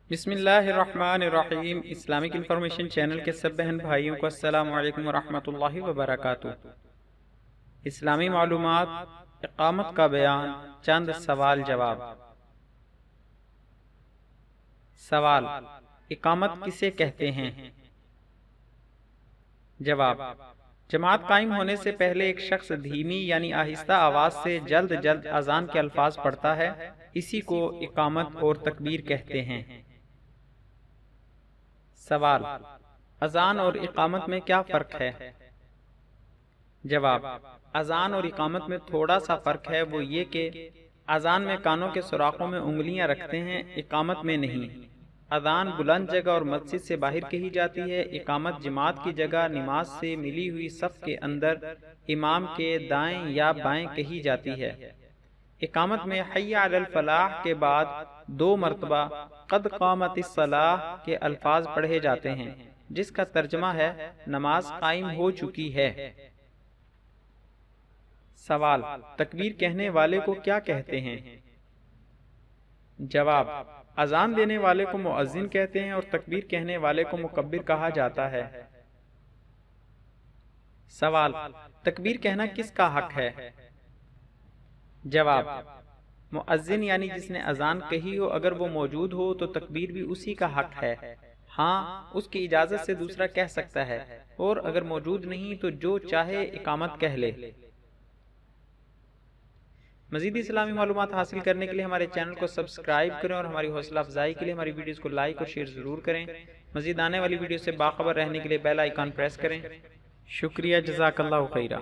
بسم اللہ الرحمن الرحیم۔ اسلامک انفارمیشن چینل کے سب بہن بھائیوں کو السلام علیکم ورحمۃ اللہ وبرکاتہ۔ اسلامی معلومات، اقامت کا بیان، چند سوال جواب۔ سوال: اقامت کسے کہتے ہیں؟ جواب: جماعت قائم ہونے سے پہلے ایک شخص دھیمی یعنی آہستہ آواز سے جلد جلد اذان کے الفاظ پڑھتا ہے، اسی کو اقامت اور تکبیر کہتے ہیں۔ سوال: اذان اور اقامت میں کیا فرق ہے؟ جواب: اذان اور اقامت میں تھوڑا سا فرق ہے، وہ یہ کہ اذان میں کانوں کے سوراخوں میں انگلیاں رکھتے ہیں، اقامت میں نہیں۔ اذان بلند جگہ اور مسجد سے باہر کہی جاتی ہے، اقامت جماعت کی جگہ نماز سے ملی ہوئی صف کے اندر امام کے دائیں یا بائیں کہی جاتی ہے۔ اقامت میں حی علی الفلاح کے بعد 2 مرتبہ قد قامت الصلاۃ کے الفاظ پڑھے جاتے ہیں، جس کا ترجمہ ہے نماز قائم ہو چکی ہے۔ سوال: تکبیر کہنے والے کو کیا کہتے ہیں؟ جواب: اذان دینے والے کو مؤذن کہتے ہیں اور تکبیر کہنے والے کو مکبر کہا جاتا ہے۔ سوال: تکبیر کہنا کس کا حق ہے؟ جواب: مؤذن یعنی جس نے اذان کہی ہو، اگر وہ موجود ہو تو تکبیر بھی اسی کا حق ہے۔ ہاں، اس کی اجازت سے دوسرا کہہ سکتا ہے، اور اگر موجود نہیں تو جو چاہے اقامت کہہ لے۔ مزید اسلامی معلومات حاصل کرنے کے لیے ہمارے چینل کو سبسکرائب کریں اور ہماری حوصلہ افزائی کے لیے ہماری ویڈیوز کو لائک اور شیئر ضرور کریں۔ مزید آنے والی ویڈیو سے باخبر رہنے کے لیے بیل آئیکن پریس کریں۔ شکریہ، جزاک اللہ خیرہ۔